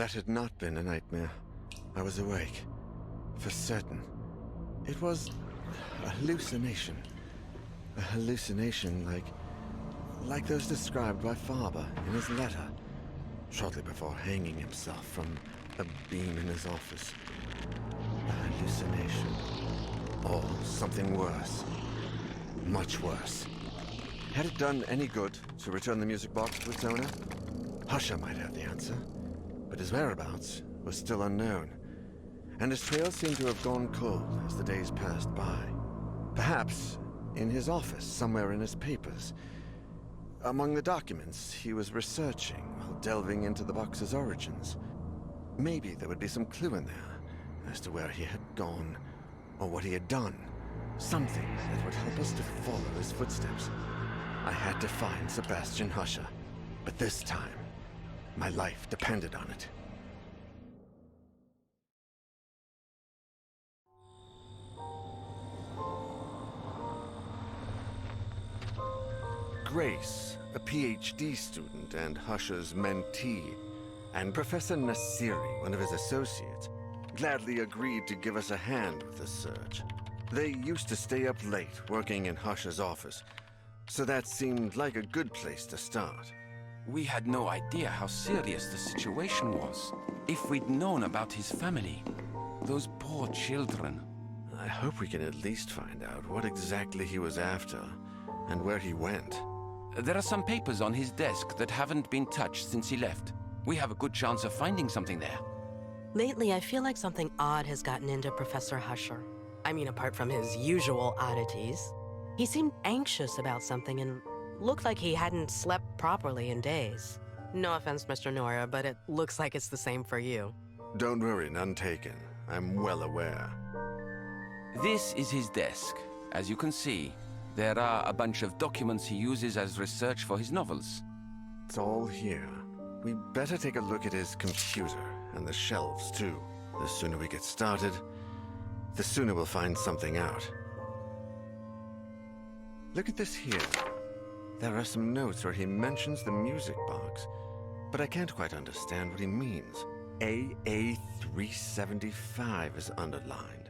That had not been a nightmare. I was awake. For certain. It was a hallucination. A hallucination like those described by Faber in his letter, shortly before hanging himself from a beam in his office. A hallucination. Or something worse. Much worse. Had it done any good to return the music box to its owner? Husher might have the answer, but his whereabouts was still unknown, and his trail seemed to have gone cold as the days passed by. Perhaps in his office, somewhere in his papers, among the documents he was researching while delving into the box's origins. Maybe there would be some clue in there as to where he had gone, or what he had done. Something that would help us to follow his footsteps. I had to find Sebastian Husher, but this time, my life depended on it. Grace, a PhD student and Husher's mentee, and Professor Nasiri, one of his associates, gladly agreed to give us a hand with the search. They used to stay up late working in Husher's office, so that seemed like a good place to start. We had no idea how serious the situation was. If we'd known about his family, those poor children. I hope we can at least find out what exactly he was after, and where he went. There are some papers on his desk that haven't been touched since he left. We have a good chance of finding something there. Lately, I feel like something odd has gotten into Professor Husher. I mean, apart from his usual oddities. He seemed anxious about something and looked like he hadn't slept properly in days. No offense, Mr. Nora, but it looks like it's the same for you. Don't worry, none taken. I'm well aware. This is his desk. As you can see, there are a bunch of documents he uses as research for his novels. It's all here. We better take a look at his computer, and the shelves too. The sooner we get started, the sooner we'll find something out. Look at this here. There are some notes where he mentions the music box, but I can't quite understand what he means. AA375 is underlined.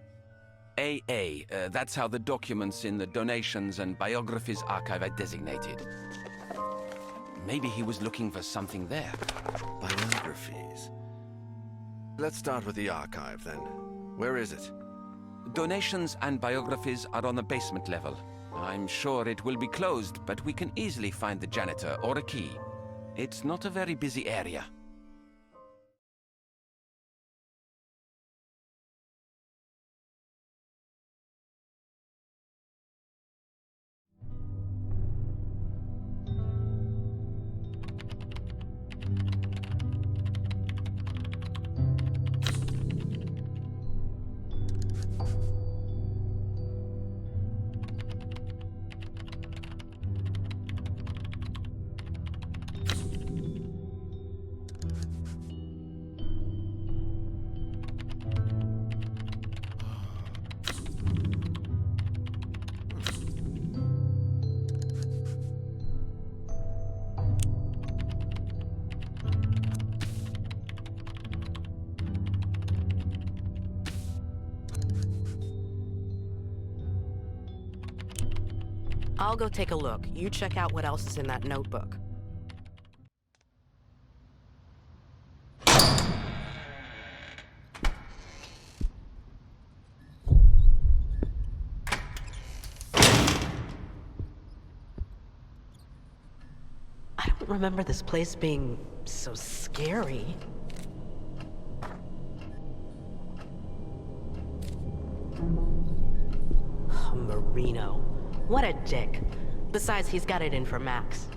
AA, that's how the documents in the Donations and Biographies archive are designated. Maybe he was looking for something there. Biographies. Let's start with the archive, then. Where is it? Donations and Biographies are on the basement level. I'm sure it will be closed, but we can easily find the janitor or a key. It's not a very busy area. I'll go take a look. You check out what else is in that notebook. I don't remember this place being so scary. Marino. What a dick. Besides, he's got it in for Max.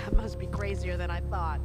That must be crazier than I thought.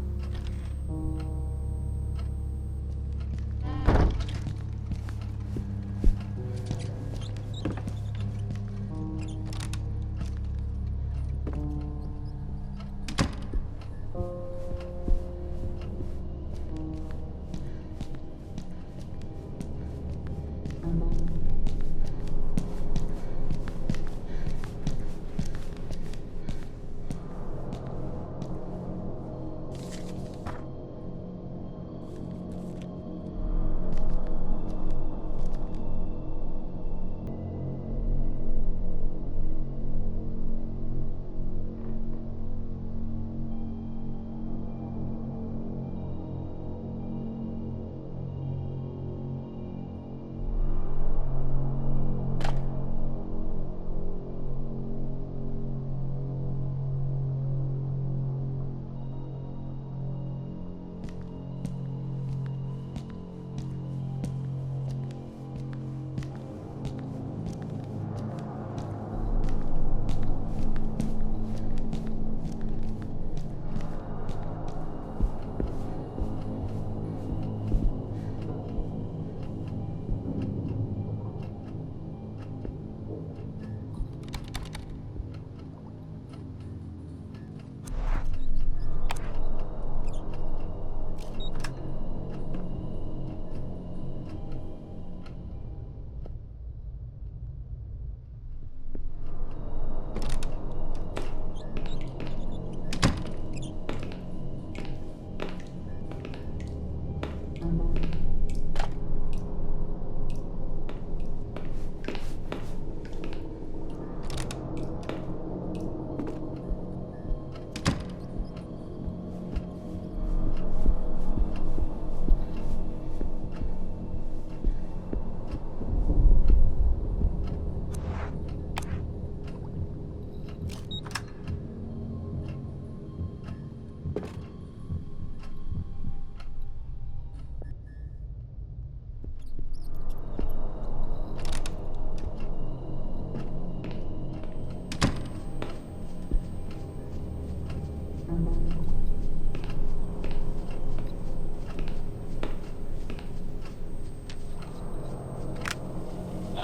I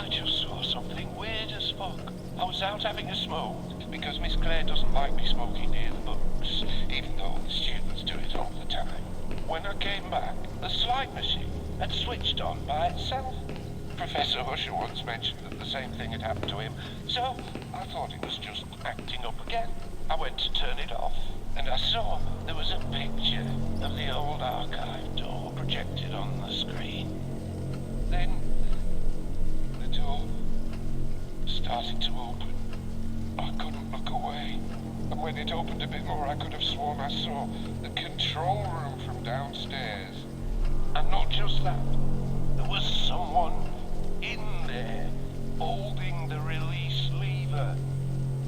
just saw something weird as fuck. I was out having a smoke, because Miss Claire doesn't like me smoking near the books, even though the students do it all the time. When I came back, the slide machine had switched on by itself. Professor Husher once mentioned that the same thing had happened to him, so I thought it was just acting up again. I went to turn it off, and I saw there was a picture of the old archive door projected on the screen. Then the door started to open. I couldn't look away. And when it opened a bit more, I could have sworn I saw the control room from downstairs. And not just that, there was someone in there holding the release lever.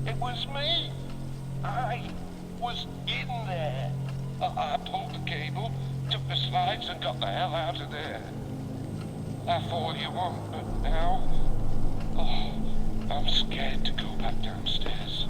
It was me. I was in there. I pulled the cable, took the slides, and got the hell out of there. Laugh all you want, but now, I'm scared to go back downstairs.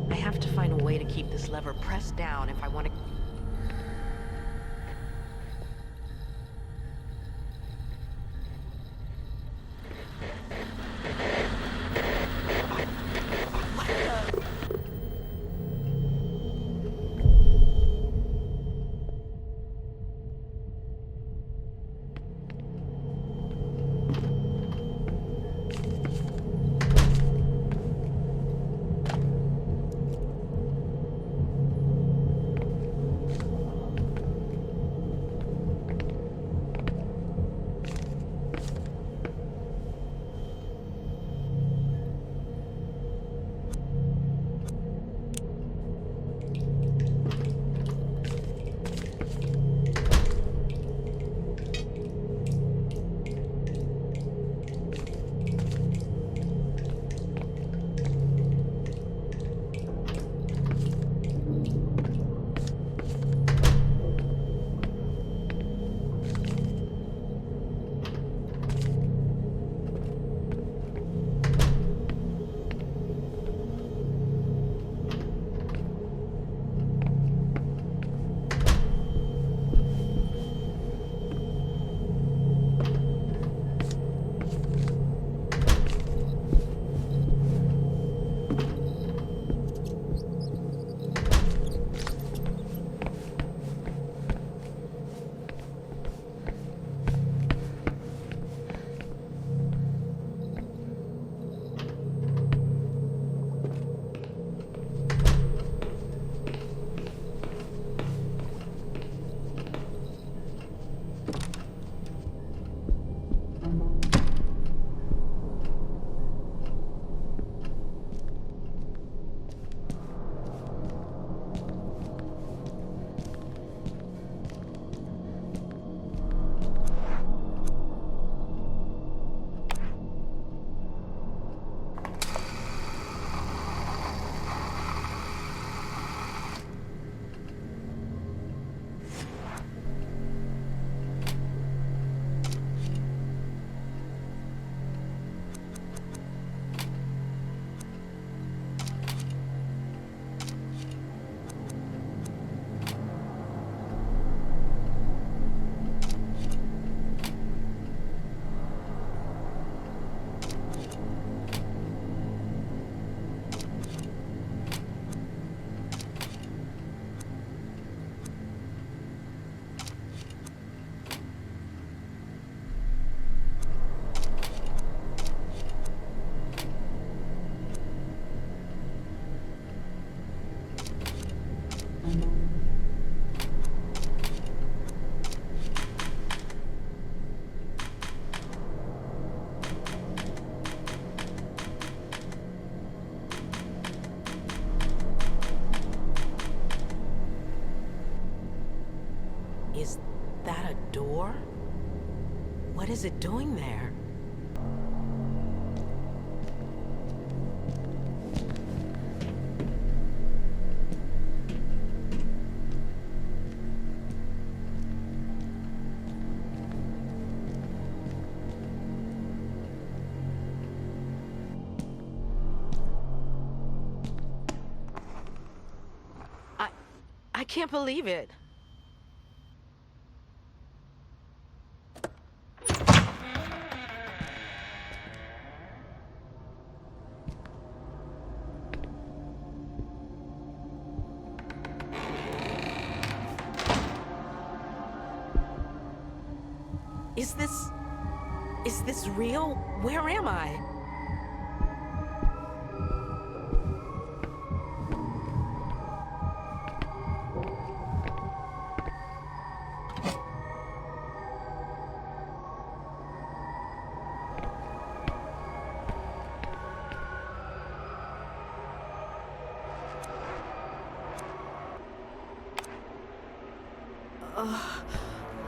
I have to find a way to keep this lever pressed down if I want to... What is it doing there? I can't believe it. Is this real? Where am I?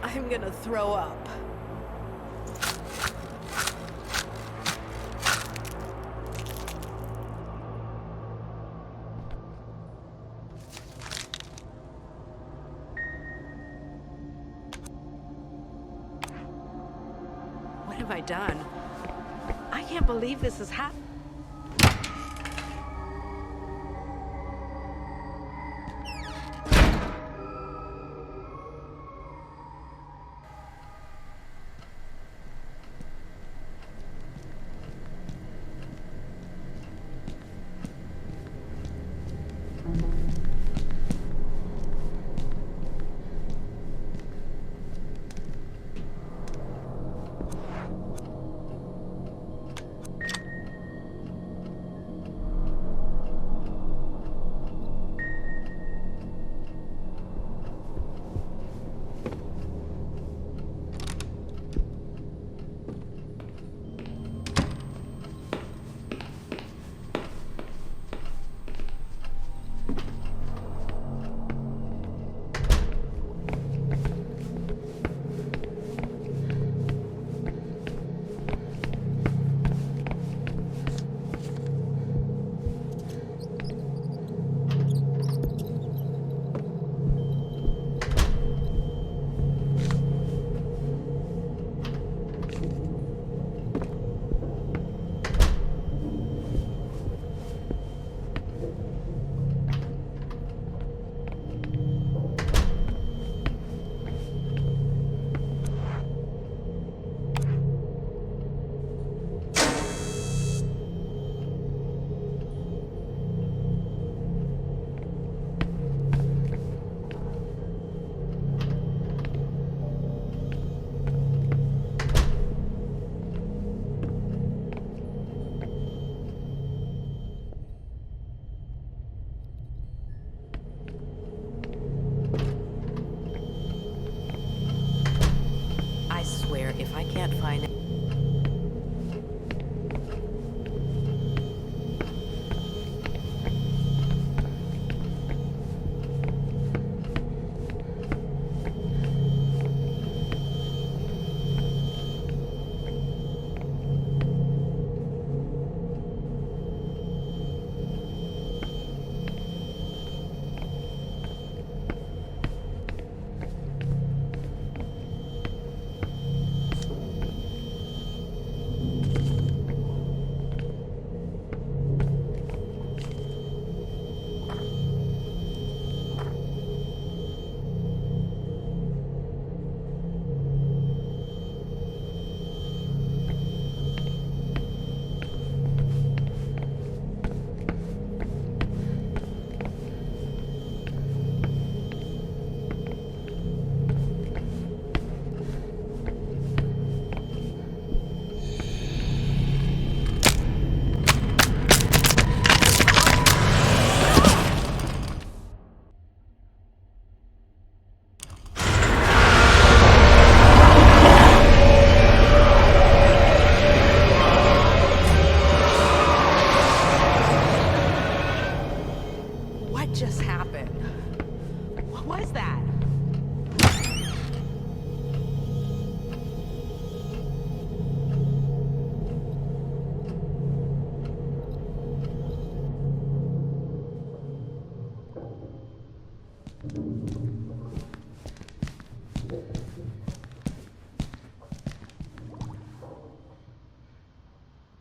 I'm gonna throw up. What have I done? I can't believe this is happening.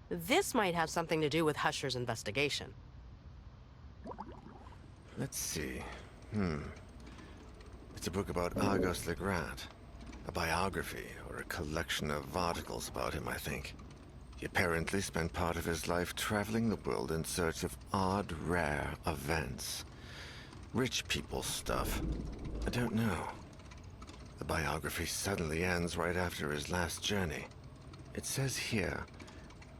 This might have something to do with Husher's investigation. Let's see. It's a book about Argos Legrand. A biography, or a collection of articles about him, I think. He apparently spent part of his life traveling the world in search of odd, rare events. Rich people stuff. I don't know. The biography suddenly ends right after his last journey. It says here,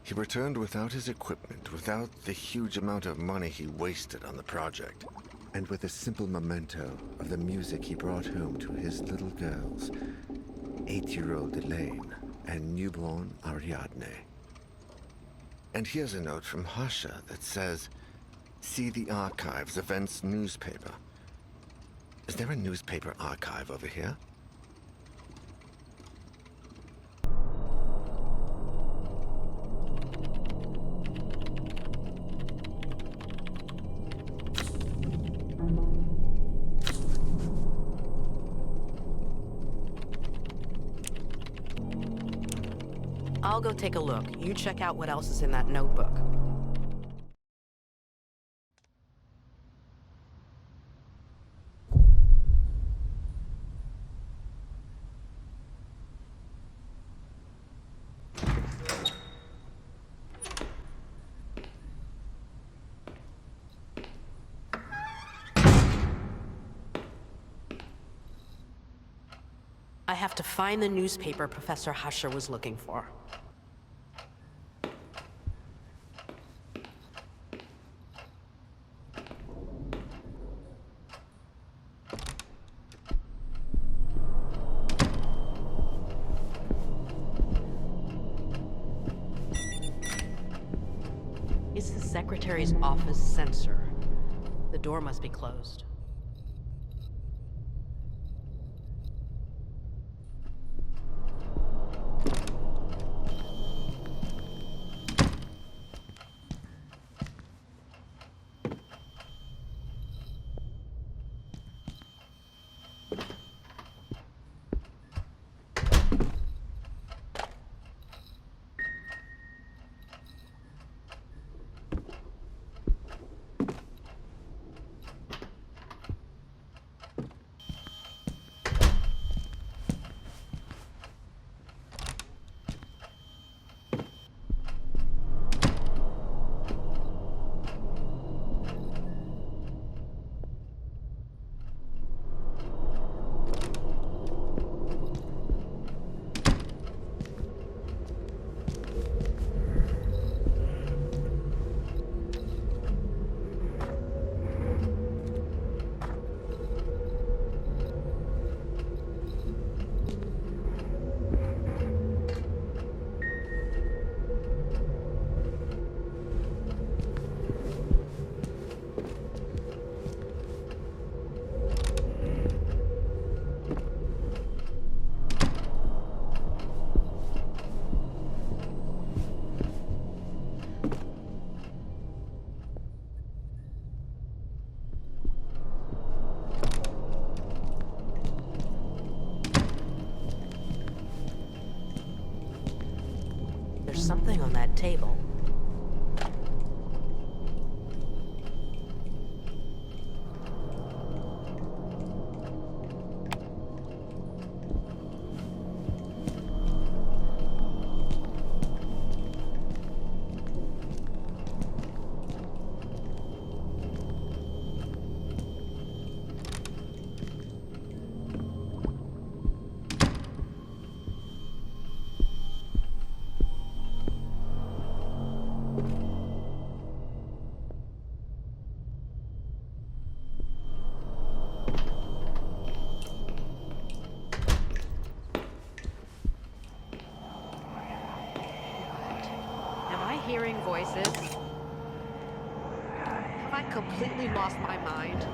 he returned without his equipment, without the huge amount of money he wasted on the project, and with a simple memento of the music he brought home to his little girls, 8-year-old Elaine and newborn Ariadne. And here's a note from Husher that says, see the archives, events newspaper. Is there a newspaper archive over here? I'll go take a look. You check out what else is in that notebook. I have to find the newspaper Professor Husher was looking for. It's the secretary's office censor. The door must be closed. There's something on that table. Hearing voices. Have I completely lost my mind?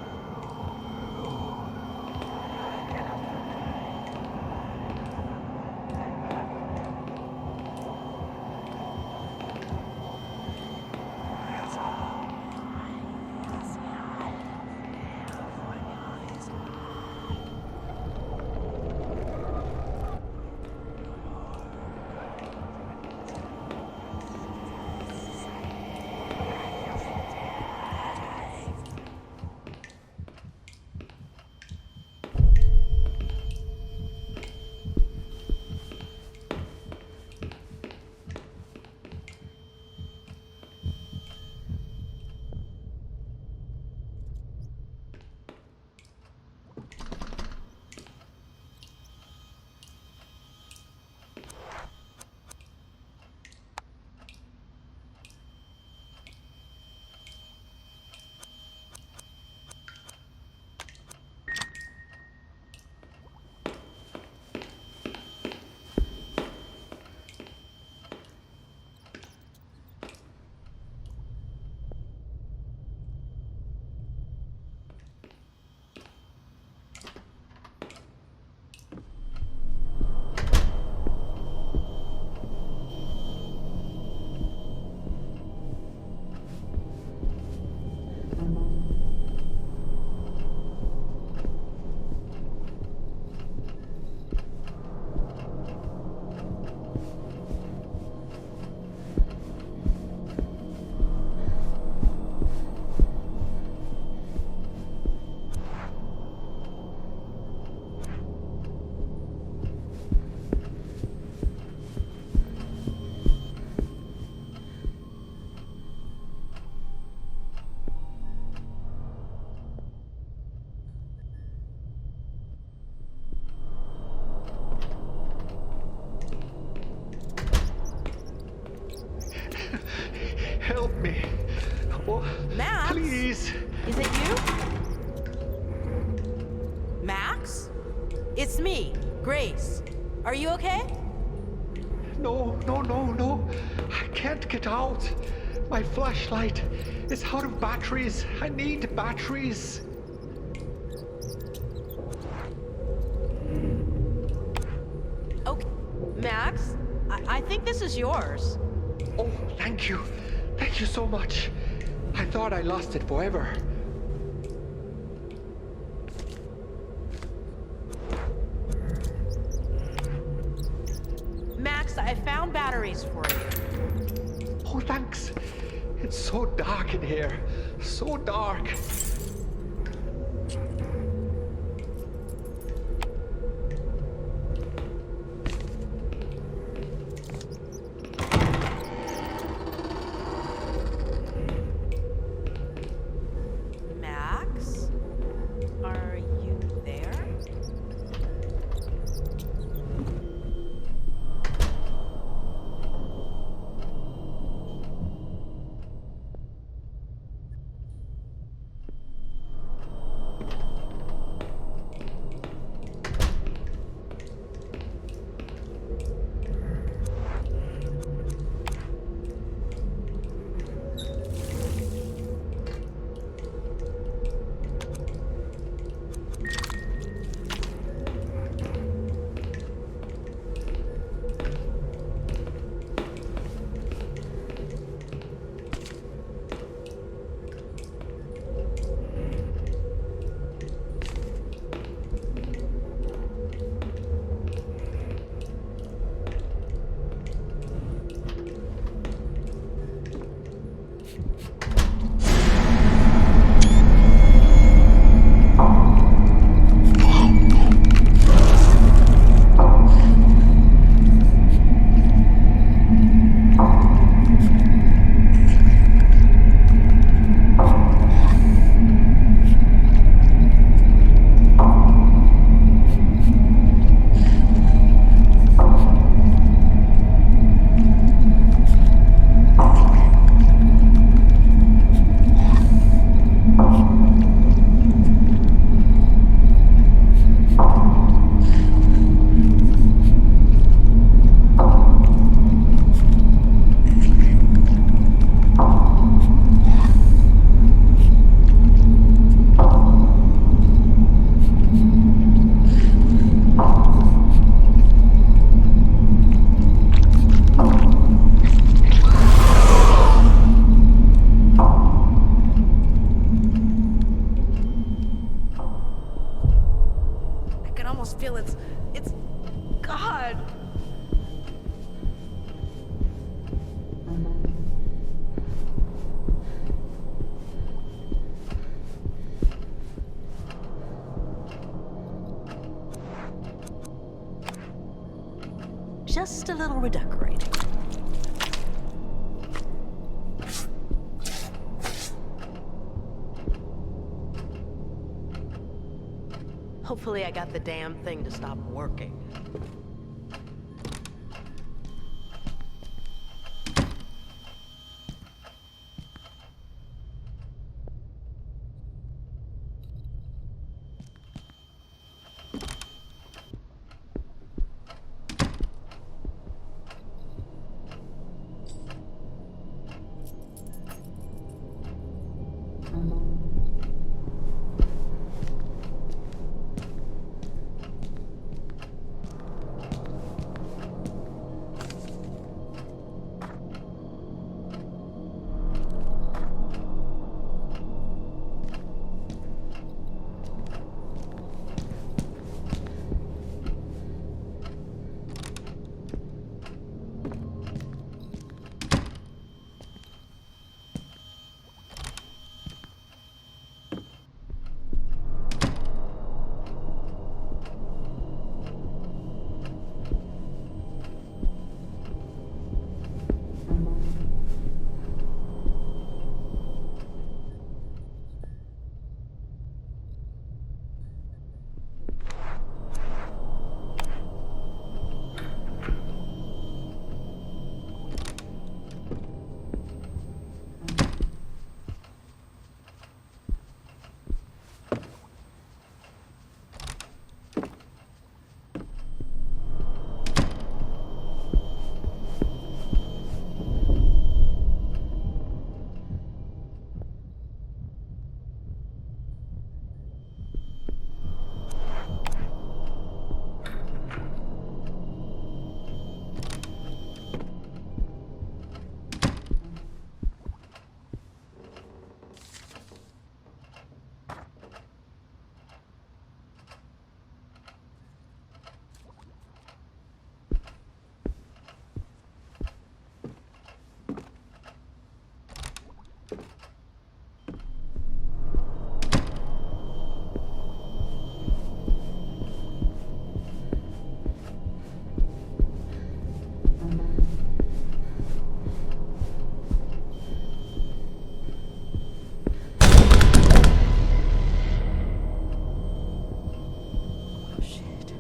Oh, Max? please. Is it you? Max? It's me, Grace. Are you okay? No, no, no, no. I can't get out. My flashlight is out of batteries. I need batteries. Okay. Max, I think this is yours. Oh, thank you. Thank you so much. I thought I lost it forever. Max, I found batteries for you. Oh, thanks. It's so dark in here. So dark. Max? Are you there? Feel it's God. Just a little redecorating. Hopefully I got the damn thing to stop working. Oh, shit.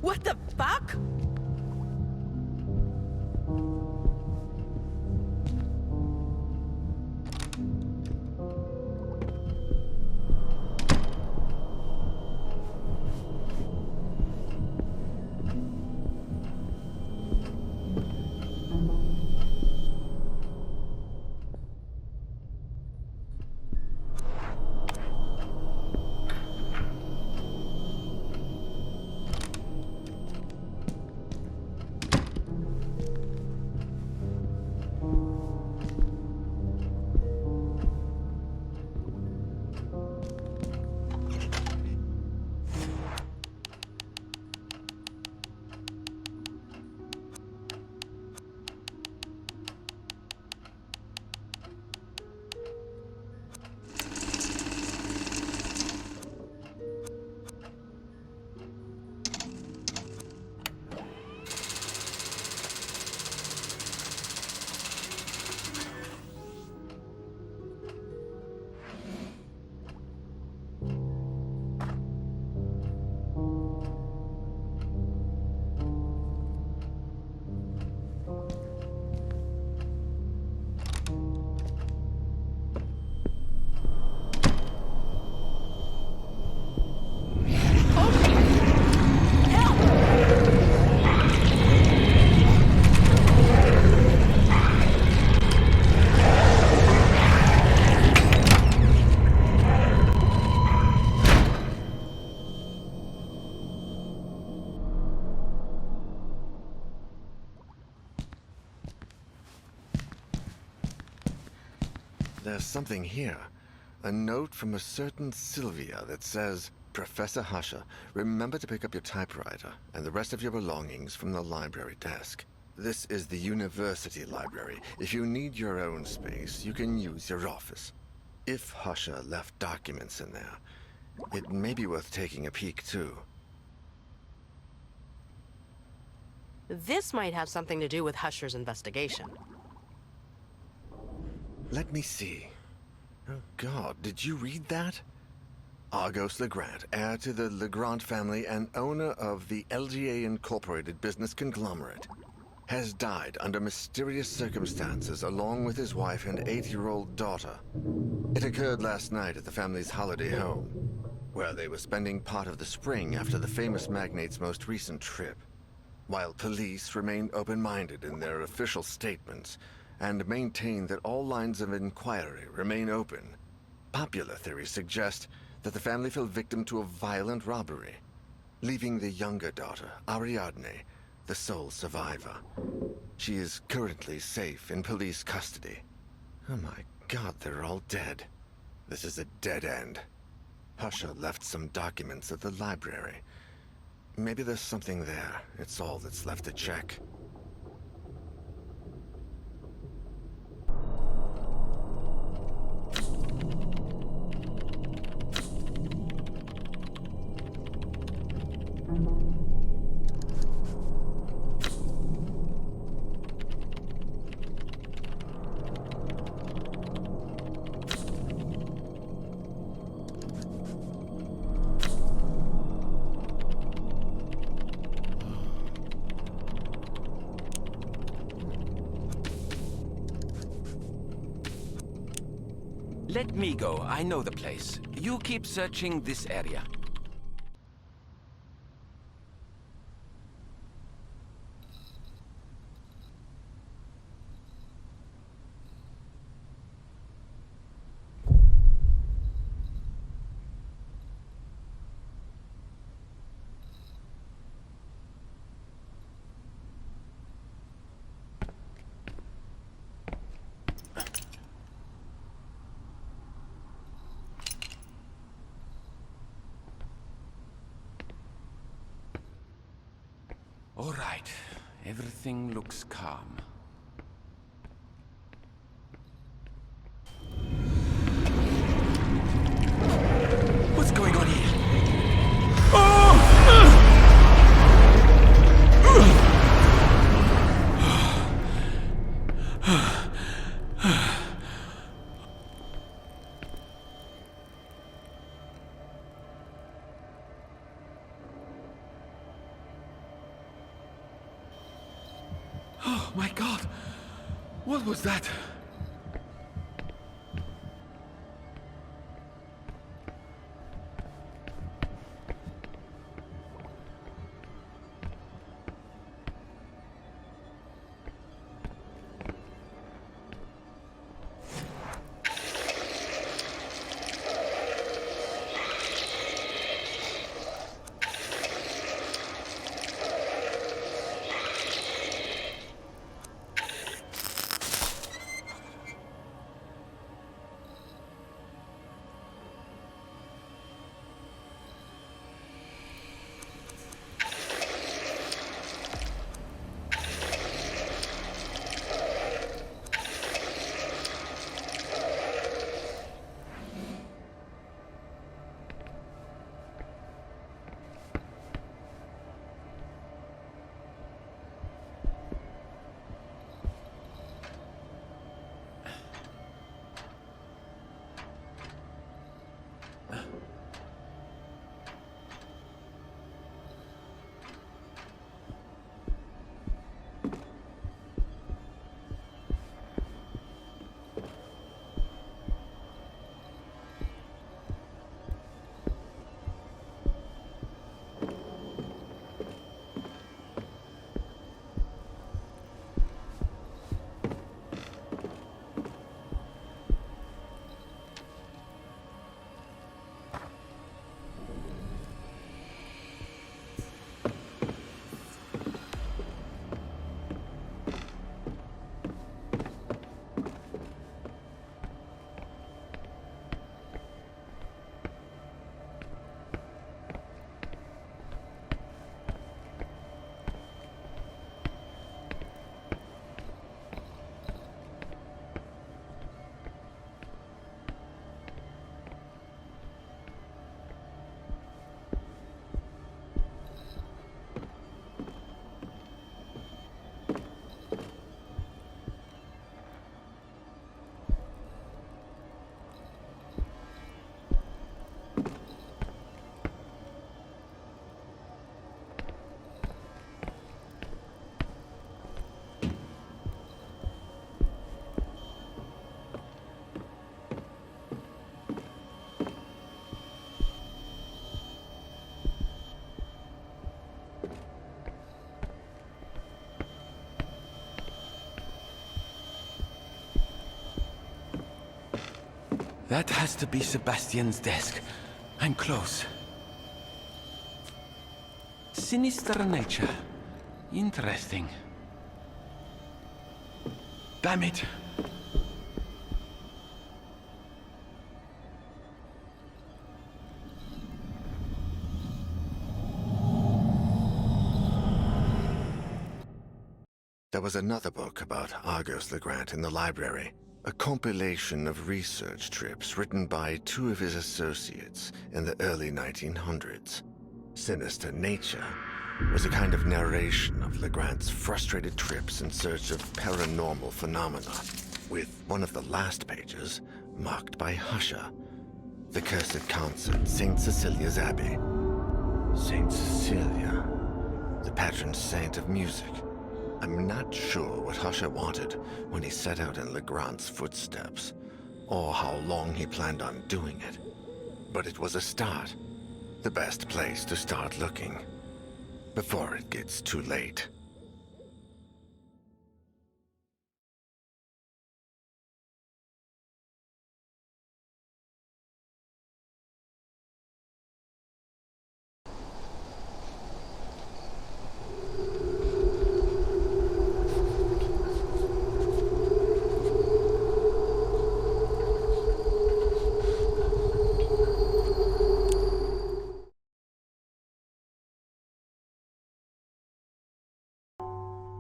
What the fuck? There's something here. A note from a certain Sylvia that says, Professor Husher, remember to pick up your typewriter and the rest of your belongings from the library desk. This is the university library. If you need your own space, you can use your office. If Husher left documents in there, it may be worth taking a peek, too. This might have something to do with Husher's investigation. Let me see. Oh, God, did you read that? Argos Legrand, heir to the Legrand family and owner of the LGA Incorporated business conglomerate, has died under mysterious circumstances along with his wife and 8-year-old daughter. It occurred last night at the family's holiday home. where they were spending part of the spring after the famous magnate's most recent trip. While police remain open-minded in their official statements and maintain that all lines of inquiry remain open, popular theories suggest that the family fell victim to a violent robbery, leaving the younger daughter, Ariadne, the sole survivor. She is currently safe in police custody. Oh my God, they're all dead. This is a dead end. Husher left some documents at the library. Maybe there's something there. It's all that's left to check. Let me go. I know the place. You keep searching this area. All right. Everything looks calm. What's going on here? Oh my God! What was that? That has to be Sebastian's desk. I'm close. Sinister nature. Interesting. Damn it! There was another book about Argos Legrand in the library. A compilation of research trips written by two of his associates in the early 1900s. Sinister Nature was a kind of narration of Legrand's frustrated trips in search of paranormal phenomena, with one of the last pages marked by Husher, the cursed concert, St. Cecilia's Abbey. St. Cecilia, the patron saint of music. I'm not sure what Husher wanted when he set out in Legrand's footsteps, or how long he planned on doing it. But it was a start. The best place to start looking, before it gets too late.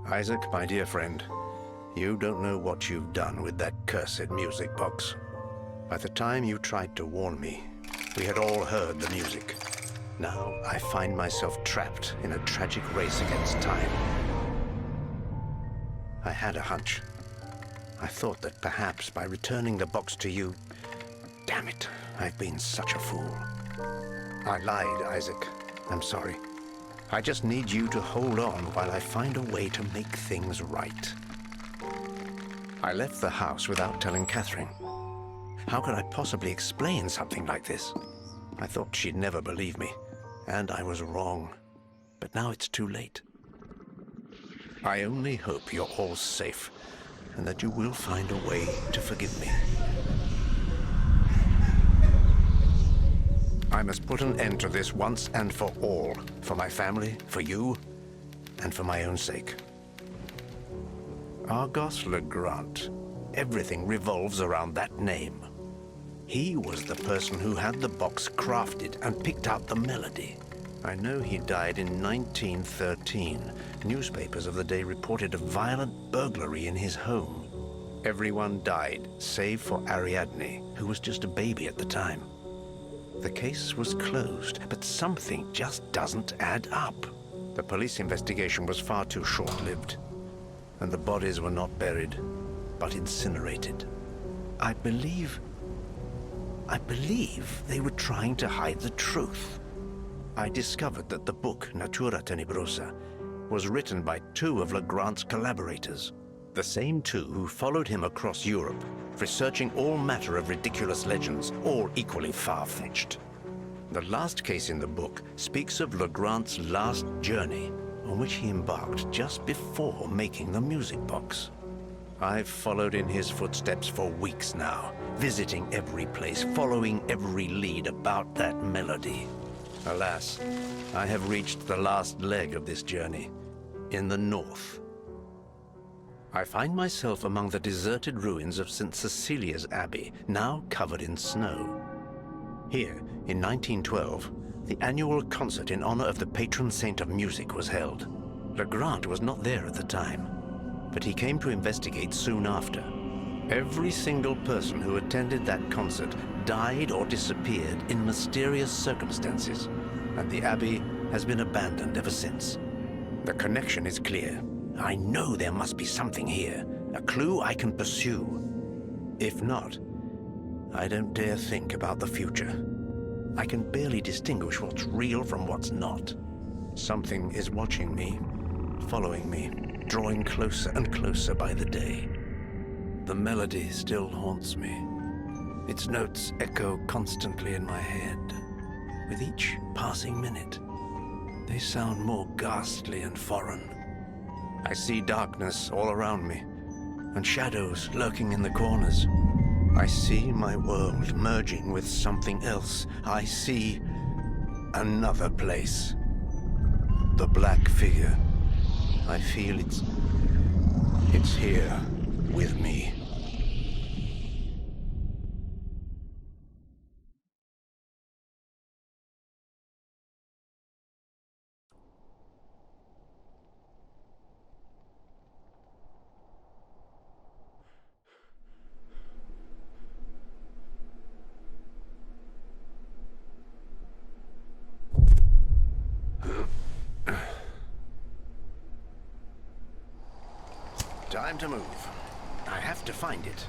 Isaac, my dear friend, you don't know what you've done with that cursed music box. By the time you tried to warn me, we had all heard the music. Now I find myself trapped in a tragic race against time. I had a hunch. I thought that perhaps by returning the box to you... Damn it, I've been such a fool. I lied, Isaac. I'm sorry. I just need you to hold on while I find a way to make things right. I left the house without telling Catherine. How could I possibly explain something like this? I thought she'd never believe me, and I was wrong. But now it's too late. I only hope you're all safe, and that you will find a way to forgive me. I must put an end to this once and for all, for my family, for you, and for my own sake. Argos Legrand. Everything revolves around that name. He was the person who had the box crafted and picked out the melody. I know he died in 1913. Newspapers of the day reported a violent burglary in his home. Everyone died, save for Ariadne, who was just a baby at the time. The case was closed, but something just doesn't add up. The police investigation was far too short-lived, and the bodies were not buried, but incinerated. I believe they were trying to hide the truth. I discovered that the book, Natura Tenebrosa, was written by two of Legrand's collaborators, the same two who followed him across Europe, researching all matter of ridiculous legends, all equally far-fetched. The last case in the book speaks of Legrand's last journey, on which he embarked just before making the music box. I've followed in his footsteps for weeks now, visiting every place, following every lead about that melody. Alas, I have reached the last leg of this journey, in the north. I find myself among the deserted ruins of St. Cecilia's Abbey, now covered in snow. Here, in 1912, the annual concert in honor of the patron saint of music was held. Legrand was not there at the time, but he came to investigate soon after. Every single person who attended that concert died or disappeared in mysterious circumstances, and the Abbey has been abandoned ever since. The connection is clear. I know there must be something here, a clue I can pursue. If not, I don't dare think about the future. I can barely distinguish what's real from what's not. Something is watching me, following me, drawing closer and closer by the day. The melody still haunts me. Its notes echo constantly in my head. With each passing minute, they sound more ghastly and foreign. I see darkness all around me, and shadows lurking in the corners. I see my world merging with something else. I see another place. The black figure. I feel it's here with me. Time to move. I have to find it.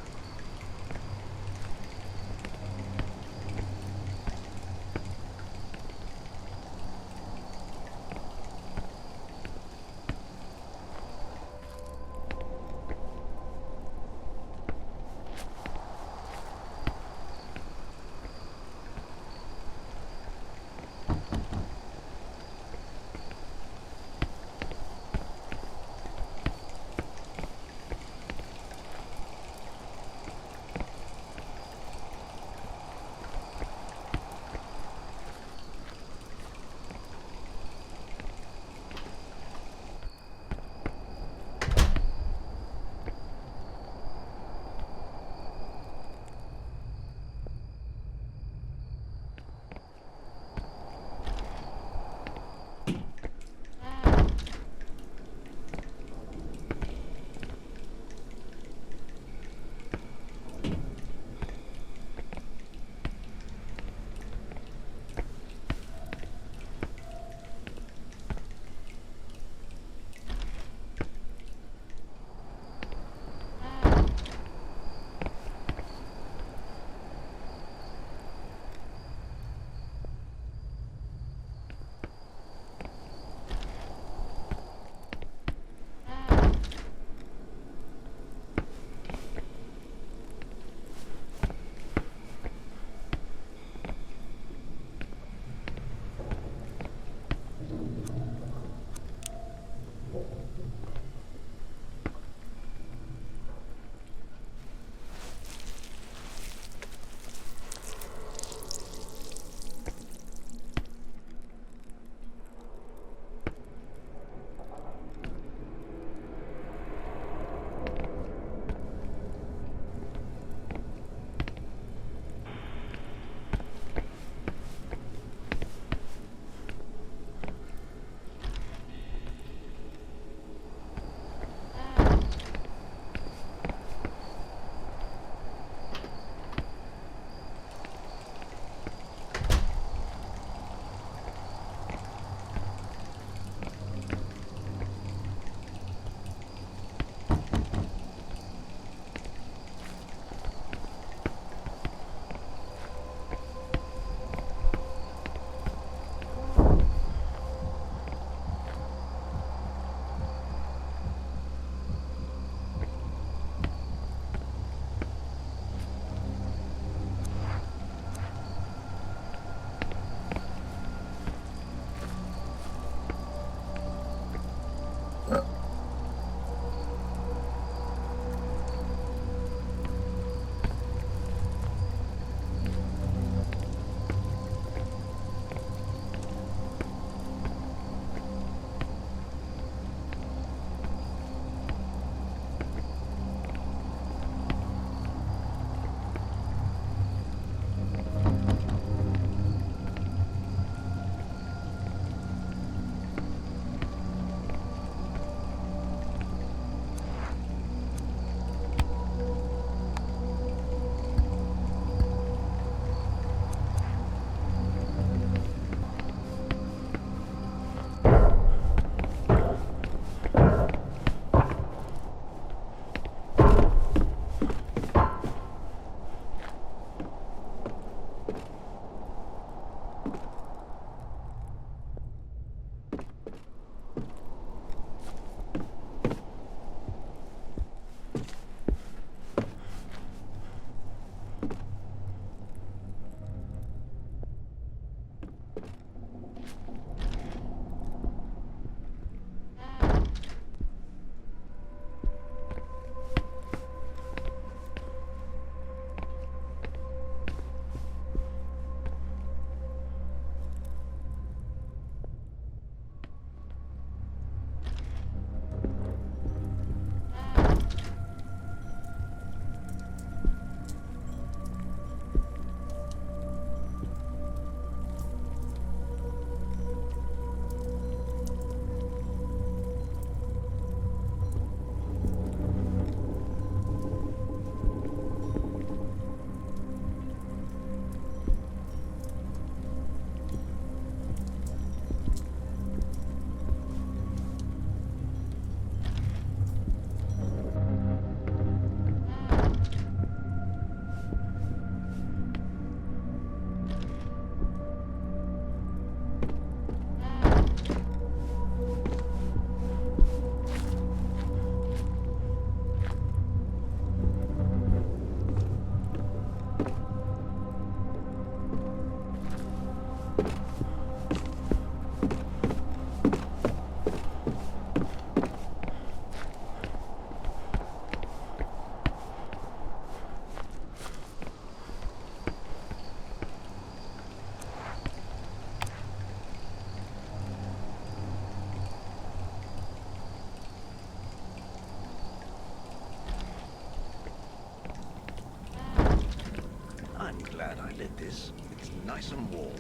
lit this. It's nice and warm.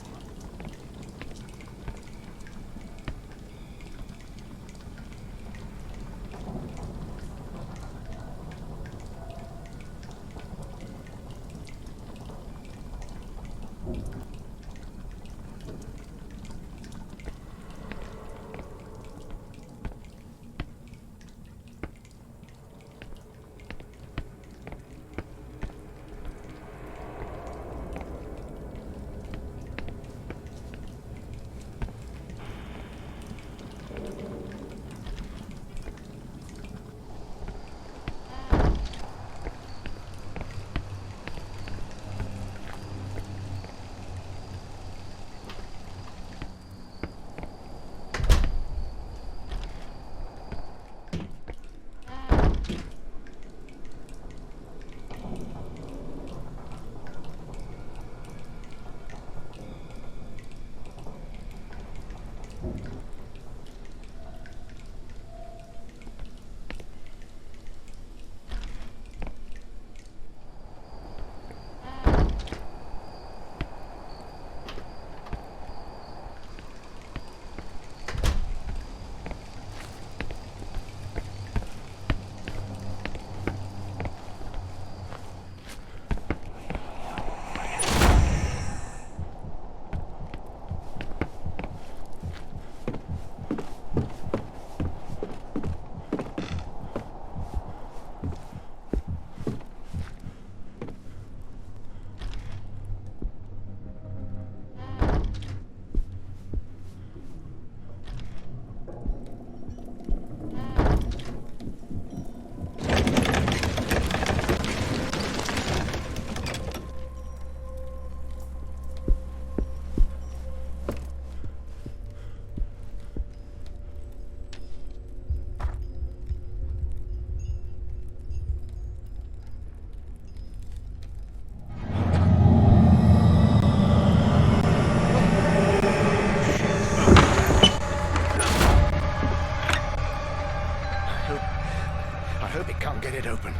I hope it can't get it open.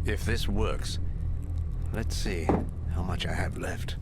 If this works, let's see how much I have left.